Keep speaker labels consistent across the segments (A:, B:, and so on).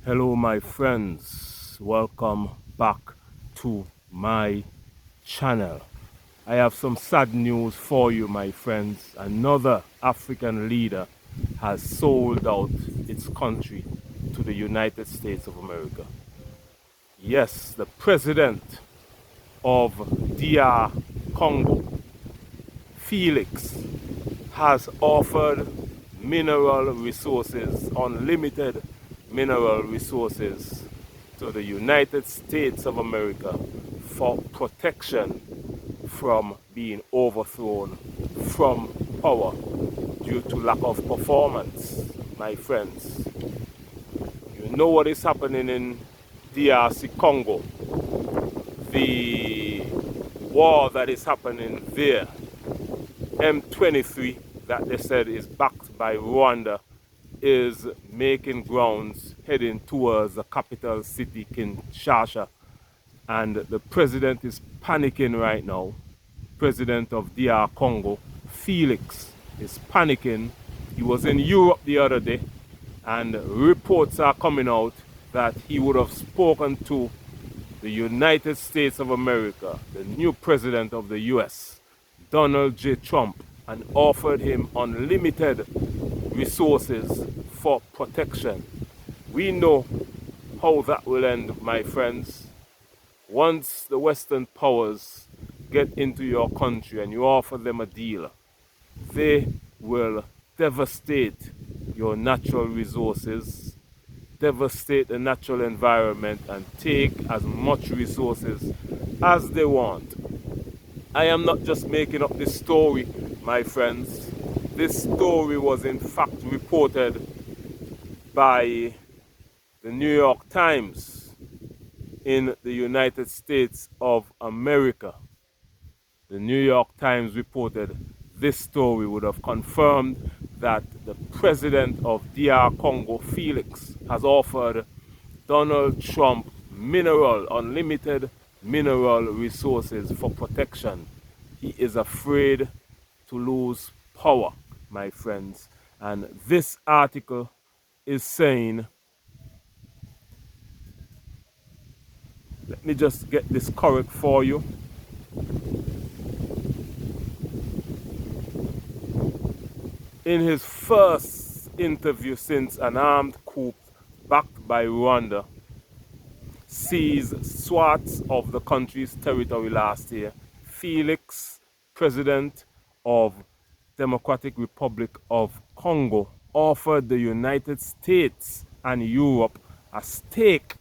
A: Hello my friends, welcome back to my channel. I have some sad news for you my friends. Another African leader has sold out its country to the United States of America. Yes, the president of DR Congo, Félix, has offered mineral resources, unlimited mineral resources to the United States of America for protection from being overthrown from power due to lack of performance, my friends. You know what is happening in DRC Congo, the war that is happening there. M23 that they said is backed by Rwanda is making grounds heading towards the capital city, Kinshasa. And the president is panicking right now. President of DR Congo, Félix, is panicking. He was in Europe the other day, and reports are coming out that he would have spoken to the United States of America, the new president of the US, Donald J. Trump, and offered him unlimited resources for protection. We know how that will end, my friends. Once the Western powers get into your country and you offer them a deal, they will devastate your natural resources, devastate the natural environment, and take as much resources as they want. I am not just making up this story, my friends. This story was in fact reported by the New York Times in the United States of America. The New York Times reported this story would have confirmed that the president of DR Congo, Félix, has offered Donald Trump unlimited mineral resources for protection. He is afraid to lose power, my friends. And this article is saying, let me just get this correct for you. In his first interview since an armed coup backed by Rwanda seized swaths of the country's territory last year, Félix, president of Democratic Republic of Congo, offered the United States and Europe a stake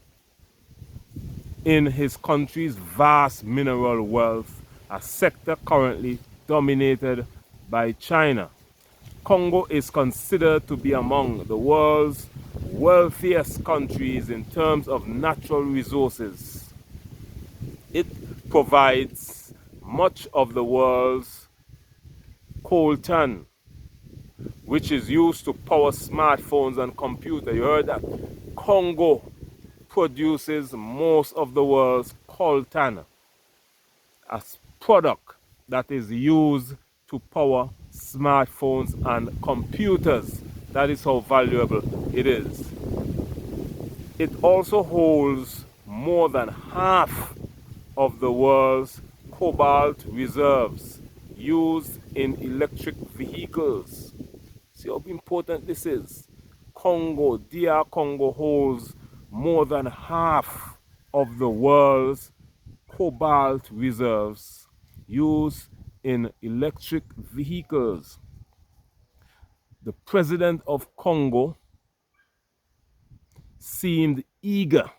A: in his country's vast mineral wealth, a sector currently dominated by China. Congo is considered to be among the world's wealthiest countries in terms of natural resources. It provides much of the world's coltan, which is used to power smartphones and computers. You heard that? Congo produces most of the world's coltan, a product that is used to power smartphones and computers. That is how valuable it is. It also holds more than half of the world's cobalt reserves used in electric vehicles. See how important this is? Congo, DR Congo holds more than half of the world's cobalt reserves used in electric vehicles. The president of Congo seemed eager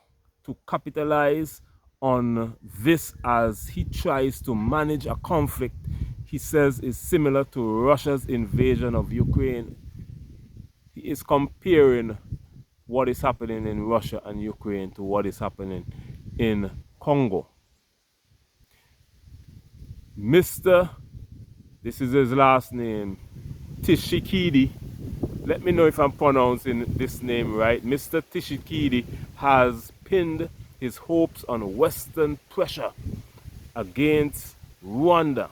A: to capitalize on this as he tries to manage a conflict he says is similar to Russia's invasion of Ukraine. He is comparing what is happening in Russia and Ukraine to what is happening in Congo. This is his last name, Tshisekedi. Let me know if I'm pronouncing this name right. Mr. Tshisekedi has pinned his hopes on Western pressure against Rwanda,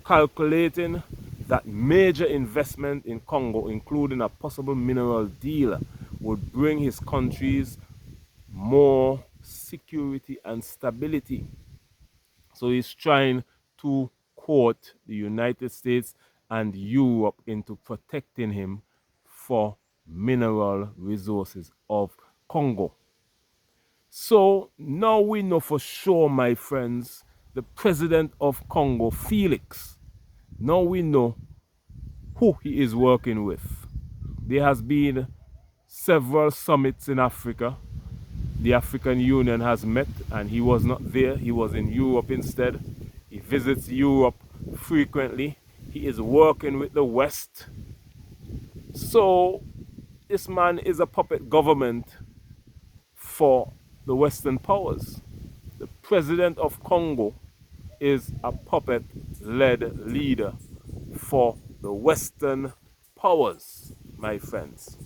A: calculating that major investment in Congo, including a possible mineral deal, would bring his countries more security and stability. So he's trying to court the United States and Europe into protecting him for mineral resources of Congo. So now we know for sure, my friends, the president of Congo, Félix, now we know who he is working with. There has been several summits in Africa. The African Union has met and he was not there. He was in Europe instead. He visits Europe frequently. He is working with the West. So this man is a puppet government for the Western powers. The president of Congo is a puppet-led leader for the Western powers, my friends.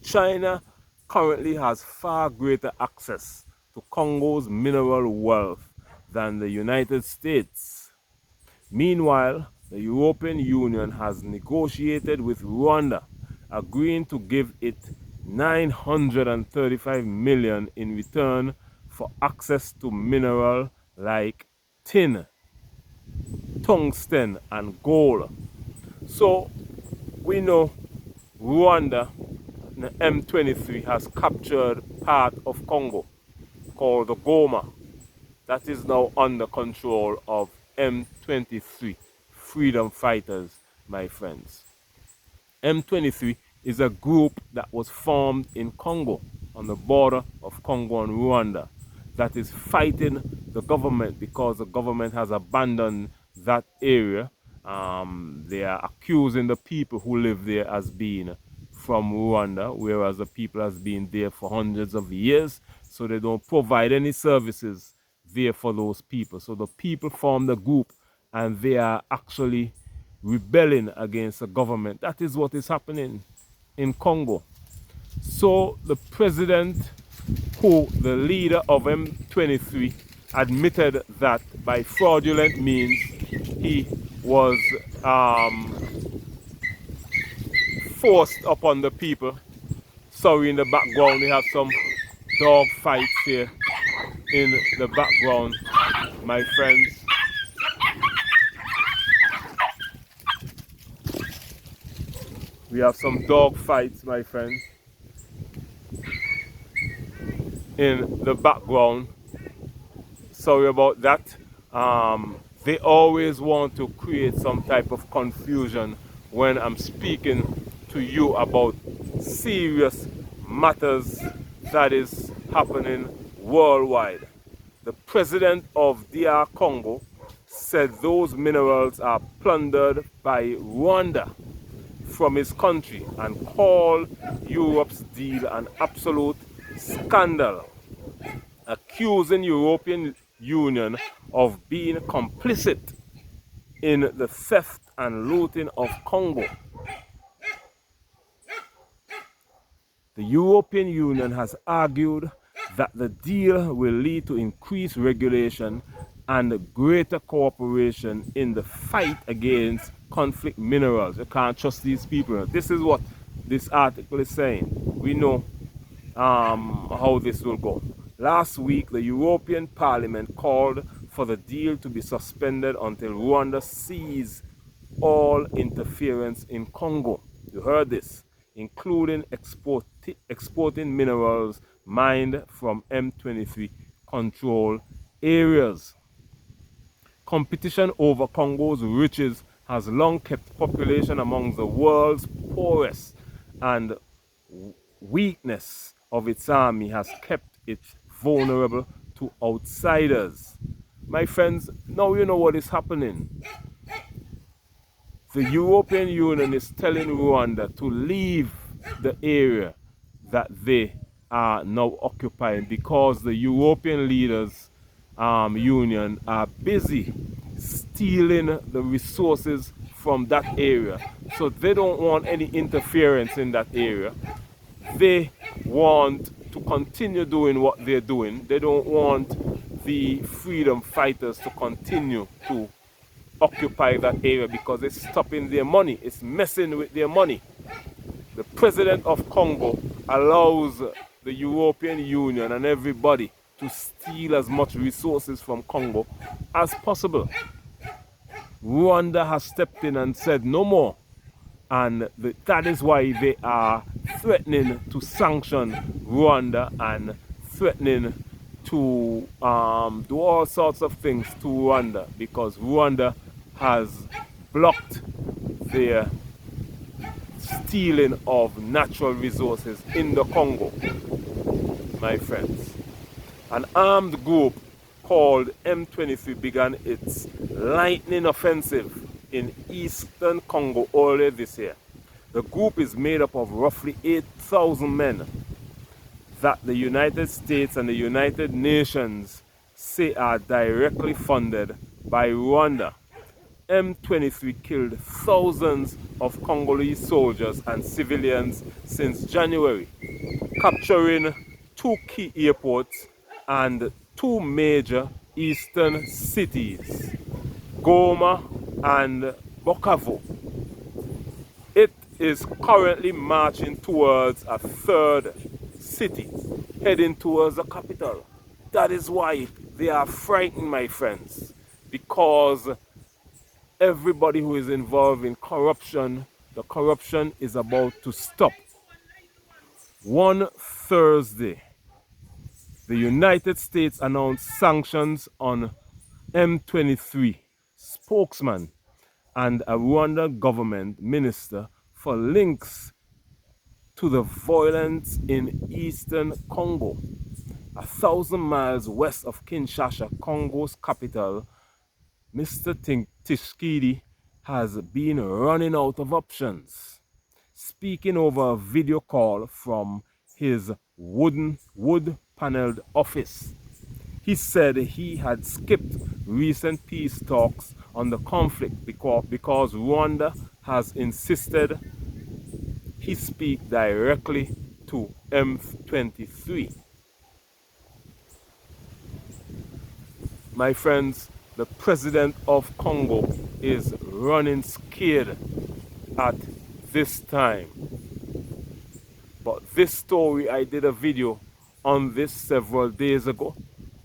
A: China currently has far greater access to Congo's mineral wealth than the United States. Meanwhile, the European Union has negotiated with Rwanda, agreeing to give it 935 million in return for access to mineral like tin, tungsten and gold. So we know Rwanda, the M23, has captured part of Congo called the Goma. That is now under control of M23 freedom fighters, my friends. M23 is a group that was formed in Congo, on the border of Congo and Rwanda, that is fighting the government because the government has abandoned that area. They are accusing the people who live there as being from Rwanda, whereas the people has been there for hundreds of years, so they don't provide any services there for those people. So the people formed a group and they are actually rebelling against the government. That is what is happening in Congo. So the president, who the leader of M23, admitted that by fraudulent means he was forced upon the people. Sorry, in the background we have some dog fights here in the background, my friends. We have some dog fights, my friends, in the background. Sorry about that. They always want to create some type of confusion when I'm speaking to you about serious matters that is happening worldwide. The president of DR Congo said those minerals are plundered by Rwanda from his country and called Europe's deal an absolute scandal, accusing European Union of being complicit in the theft and looting of Congo. The European Union has argued that the deal will lead to increased regulation and greater cooperation in the fight against conflict minerals. You can't trust these people. This is what this article is saying. We know how this will go. Last week, the European Parliament called for the deal to be suspended until Rwanda ceases all interference in Congo. You heard this, including exporting minerals mined from M23 control areas. Competition over Congo's riches has long kept population among the world's poorest, and weakness of its army has kept it vulnerable to outsiders. My friends, now you know what is happening. The European Union is telling Rwanda to leave the area that they are now occupying because the European leaders union are busy stealing the resources from that area. So they don't want any interference in that area. They want to continue doing what they're doing. They don't want the freedom fighters to continue to occupy that area because it's stopping their money. It's messing with their money. The president of Congo allows the European Union and everybody to steal as much resources from Congo as possible. Rwanda has stepped in and said no more, and that is why they are threatening to sanction Rwanda and threatening to do all sorts of things to Rwanda, because Rwanda has blocked their stealing of natural resources in the Congo, my friends. An armed group called M23 began its lightning offensive in eastern Congo earlier this year. The group is made up of roughly 8,000 men that the United States and the United Nations say are directly funded by Rwanda. M23 killed thousands of Congolese soldiers and civilians since January, capturing 2 key airports and 2 major eastern cities, Goma and Bukavu. It is currently marching towards a 3rd city, heading towards the capital. That is why they are frightened, my friends, because everybody who is involved in corruption, the corruption is about to stop. One Thursday, the United States announced sanctions on M23 spokesman and a Rwanda government minister for links to the violence in eastern Congo, 1,000 miles west of Kinshasa, Congo's capital. Mr. Tshisekedi has been running out of options. Speaking over a video call from his wood-paneled office, he said he had skipped recent peace talks on the conflict because Rwanda has insisted he speak directly to M23. My friends, the president of Congo is running scared at this time. But this story, I did a video on this several days ago,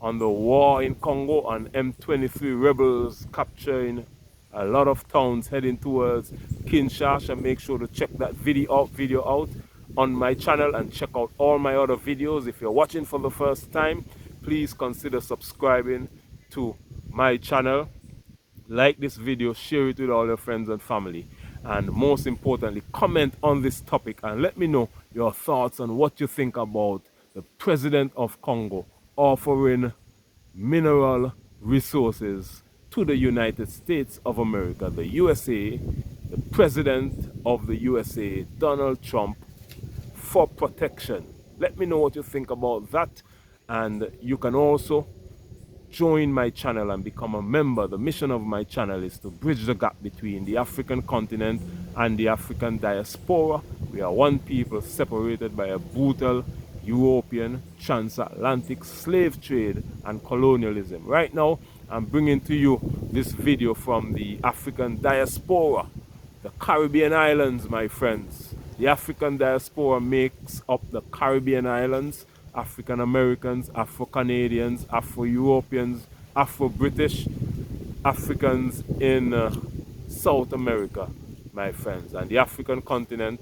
A: on the war in Congo and M23 rebels capturing a lot of towns heading towards Kinshasa. Make sure to check that video out on my channel and check out all my other videos. If you're watching for the first time, please consider subscribing to my channel. Like this video, share it with all your friends and family, and most importantly, comment on this topic and let me know your thoughts on what you think about the president of Congo offering mineral resources to the United States of America, the USA, the president of the USA, Donald Trump, for protection. Let me know what you think about that, and you can also join my channel and become a member. The mission of my channel is to bridge the gap between the African continent and the African diaspora. We are one people separated by a brutal European Transatlantic Slave Trade and colonialism. Right now, I'm bringing to you this video from the African diaspora, the Caribbean islands, my friends. The African diaspora makes up the Caribbean islands, African Americans, Afro-Canadians, Afro-Europeans, Afro-British, Africans in South America, my friends. And the African continent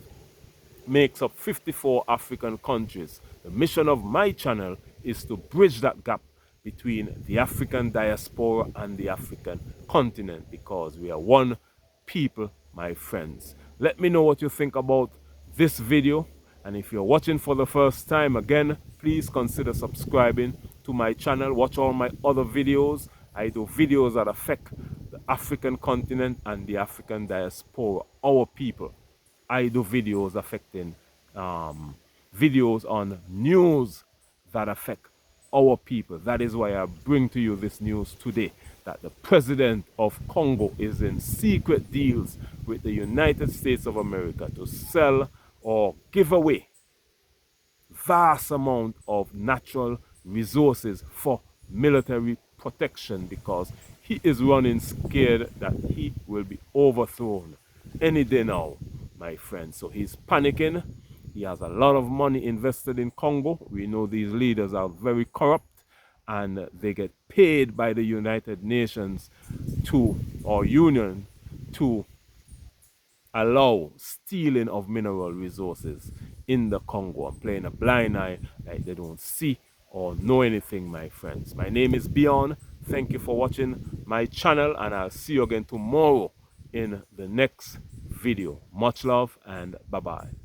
A: makes up 54 African countries. The mission of my channel is to bridge that gap between the African diaspora and the African continent, because we are one people, my friends. Let me know what you think about this video, and if you're watching for the first time, again, please consider subscribing to my channel. Watch all my other videos. I do videos that affect the African continent and the African diaspora, our people. I do videos affecting videos on news that affect our people. That is why I bring to you this news today, that the president of Congo is in secret deals with the United States of America to sell or give away vast amount of natural resources for military protection, because he is running scared that he will be overthrown any day now, my friend. So he's panicking. He has a lot of money invested in Congo. We know these leaders are very corrupt and they get paid by the United Nations to, or Union, to allow stealing of mineral resources in the Congo and playing a blind eye like they don't see or know anything, my friends. My name is Beyond. Thank you for watching my channel, and I'll see you again tomorrow in the next video. Much love and bye-bye.